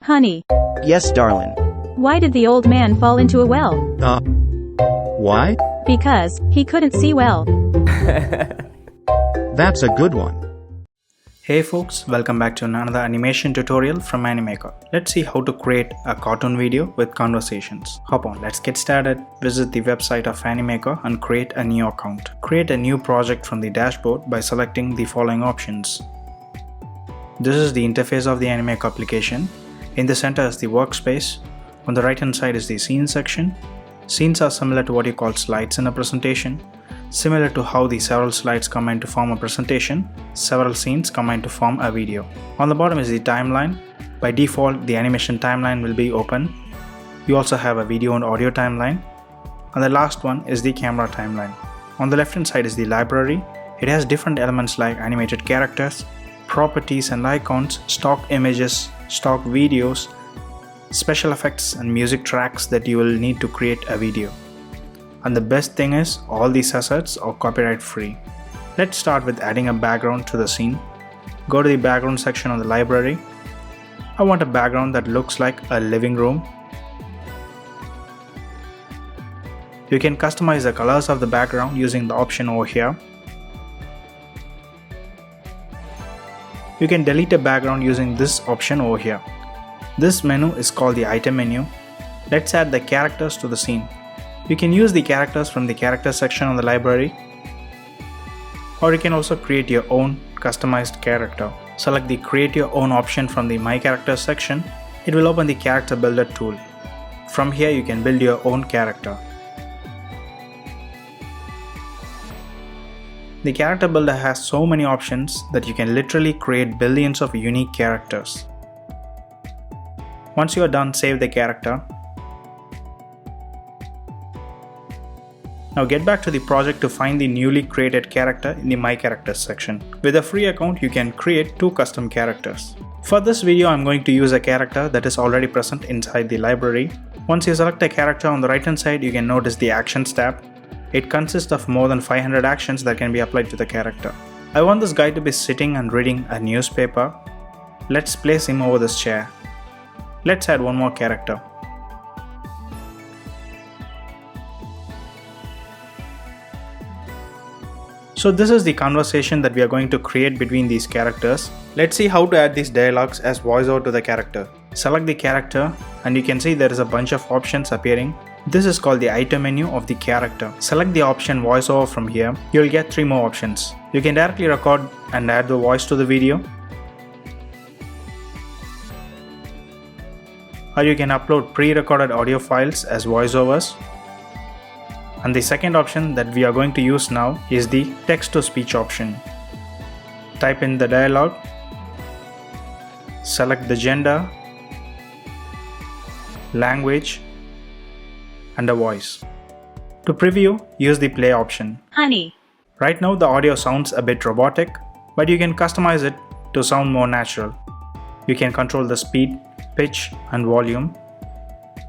Honey, Yes, darling. why did the old man fall into a well? Why? Because he couldn't see well. That's a good one. Hey folks, welcome back to another animation tutorial from Animaker. Let's see how to create a cartoon video with conversations. Hop on, let's get started. Visit the website of Animaker and create a new account. Create a new project from the dashboard by selecting the following options. This is the interface of the Animaker application. In the center is the workspace. On the right hand side is the scene section. Scenes are similar to what you call slides in a presentation. Similar to how the several slides combine to form a presentation, several scenes combine to form a video. On the bottom is the timeline. By default, the animation timeline will be open. You also have a video and audio timeline. And the last one is the camera timeline. On the left hand side is the library. It has different elements like animated characters, properties and icons, stock images, stock videos, special effects and music tracks that you will need to create a video. And the best thing is, all these assets are copyright free. Let's start with adding a background to the scene. Go to the background section of the library. I want a background that looks like a living room. You can customize the colors of the background using the option over here. You can delete a background using this option over here. This menu is called the item menu. Let's add the characters to the scene. You can use the characters from the character section of the library, or you can also create your own customized character. Select the create your own option from the my character section. It will open the character builder tool. From here you can build your own character. The character builder has so many options that you can literally create billions of unique characters. Once you are done, save the character. Now get back to the project to find the newly created character in the My Characters section. With a free account, you can create 2 custom characters. For this video, I'm going to use a character that is already present inside the library. Once you select a character, on the right hand side, you can notice the Actions tab. It consists of more than 500 actions that can be applied to the character. I want this guy to be sitting and reading a newspaper. Let's place him over this chair. Let's add one more character. So this is the conversation that we are going to create between these characters. Let's see how to add these dialogues as voiceover to the character. Select the character and you can see there is a bunch of options appearing. This is called the item menu of the character. Select the option voiceover from here. You'll get 3 more options. You can directly record and add the voice to the video. Or you can upload pre-recorded audio files as voiceovers. And the second option that we are going to use now is the text-to-speech option. Type in the dialogue, select the gender, language, and a voice. To preview, use the play option. Honey, Right now the audio sounds a bit robotic, but you can customize it to sound more natural. You can control the speed, pitch, and volume.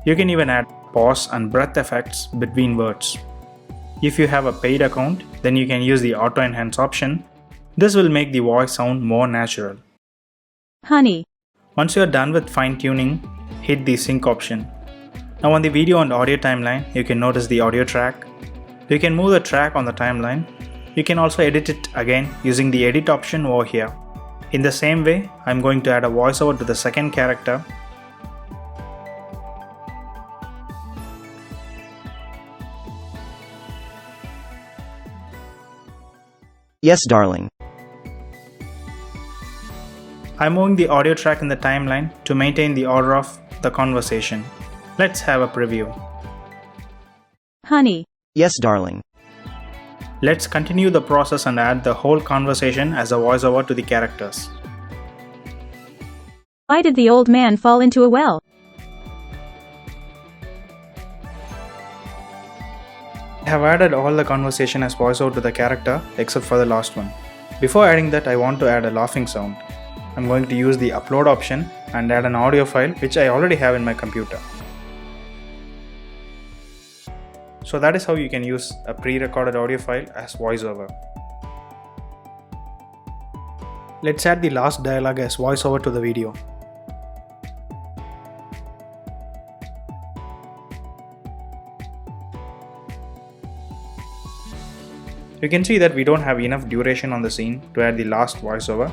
You can even add pause and breath effects between words. If you have a paid account, then you can use the auto enhance option. This will make the voice sound more natural. honey, Once you are done with fine tuning, hit the sync option. Now on the video and audio timeline, you can notice the audio track. You can move the track on the timeline. You can also edit it again using the edit option over here. In the same way, I'm going to add a voiceover to the second character. Yes, darling. I'm moving the audio track in the timeline to maintain the order of the conversation. Let's have a preview. honey, Yes, darling. Let's continue the process and add the whole conversation as a voiceover to the characters. why did the old man fall into a well? I have added all the conversation as voiceover to the character except for the last one. Before adding that, I want to add a laughing sound. I'm going to use the upload option and add an audio file which I already have in my computer. So that is how you can use a pre-recorded audio file as voiceover. Let's add the last dialogue as voiceover to the video. You can see that we don't have enough duration on the scene to add the last voiceover.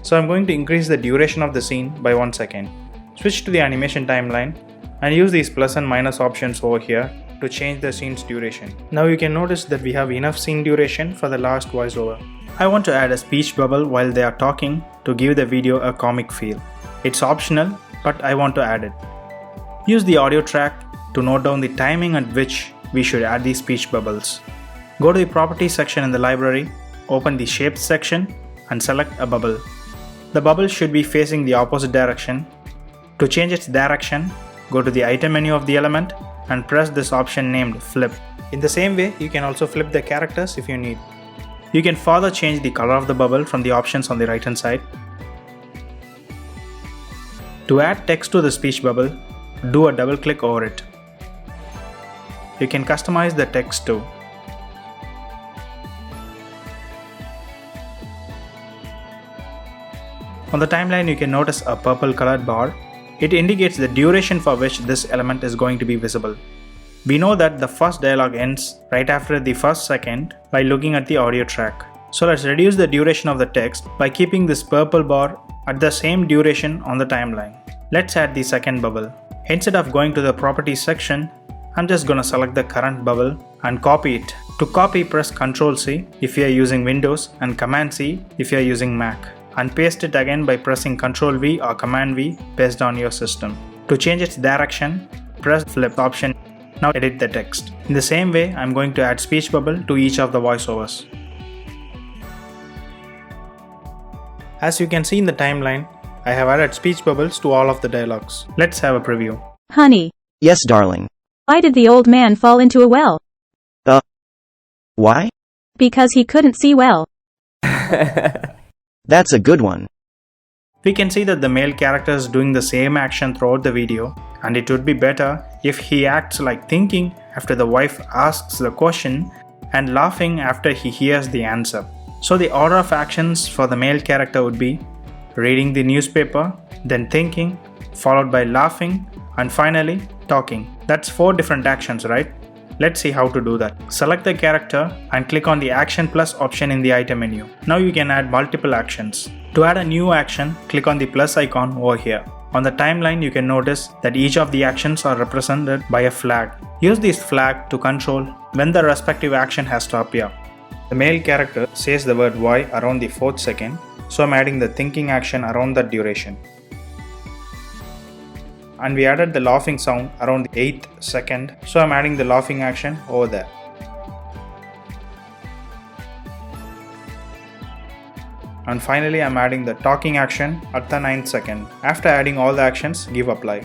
So I'm going to increase the duration of the scene by 1 second. Switch to the animation timeline and use these plus and minus options over here to change the scene's duration. Now you can notice that we have enough scene duration for the last voiceover. I want to add a speech bubble while they are talking to give the video a comic feel. It's optional, but I want to add it. Use the audio track to note down the timing at which we should add these speech bubbles. Go to the properties section in the library, open the shapes section and select a bubble. The bubble should be facing the opposite direction. To change its direction, go to the item menu of the element and press this option named flip. In the same way, you can also flip the characters if you need. You can further change the color of the bubble from the options on the right hand side. To add text to the speech bubble, do a double click over it. You can customize the text too. On the timeline, you can notice a purple colored bar. It indicates the duration for which this element is going to be visible. We know that the first dialogue ends right after the first second by looking at the audio track. So let's reduce the duration of the text by keeping this purple bar at the same duration on the timeline. Let's add the second bubble. Instead of going to the properties section, I'm just gonna select the current bubble and copy it. To copy, press Ctrl C if you are using Windows and Command C if you are using Mac. And paste it again by pressing Ctrl V or Command V based on your system. To change its direction, press flip option. Now edit the text. In the same way, I'm going to add speech bubble to each of the voiceovers. As you can see in the timeline, I have added speech bubbles to all of the dialogues. Let's have a preview. Honey, Yes, darling. why did the old man fall into a well? Why? Because he couldn't see well. That's a good one. We can see that the male character is doing the same action throughout the video, and it would be better if he acts like thinking after the wife asks the question and laughing after he hears the answer. So the order of actions for the male character would be reading the newspaper, then thinking, followed by laughing, and finally talking. That's 4 different actions, right? Let's see how to do that. Select the character and click on the Action Plus option in the item menu. Now you can add multiple actions. To add a new action, click on the plus icon over here. On the timeline, you can notice that each of the actions are represented by a flag. Use this flag to control when the respective action has to appear. The male character says the word why around the 4th second, so I'm adding the thinking action around that duration. And we added the laughing sound around the 8th second, so I'm adding the laughing action over there. And finally, I'm adding the talking action at the 9th second. After adding all the actions, give apply.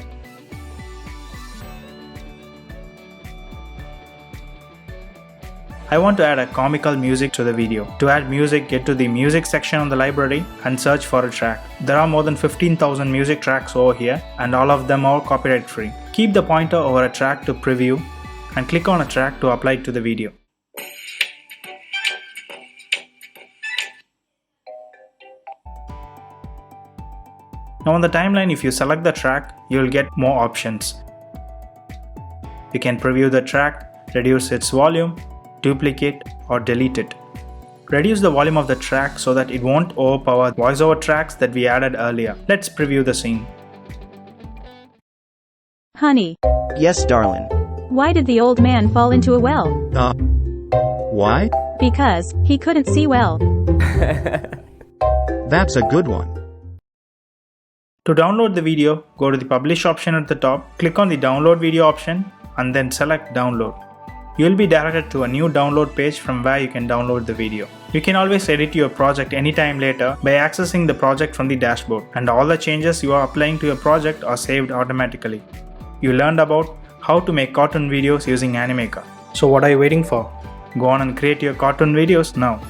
I want to add a comical music to the video. To add music, get to the music section on the library and search for a track. There are more than 15,000 music tracks over here and all of them are copyright free. Keep the pointer over a track to preview and click on a track to apply it to the video. Now on the timeline, if you select the track, you will get more options. You can preview the track, reduce its volume, duplicate or delete it. Reduce the volume of the track so that it won't overpower voiceover tracks that we added earlier. Let's preview the scene. Honey, Yes, darling. why did the old man fall into a well? Why? Because he couldn't see well. That's a good one. To download the video, go to the publish option at the top, click on the download video option and then select download. You will be directed to a new download page from where you can download the video. You can always edit your project anytime later by accessing the project from the dashboard, and all the changes you are applying to your project are saved automatically. You learned about how to make cartoon videos using Animating. So what are you waiting for? Go on and create your cartoon videos now.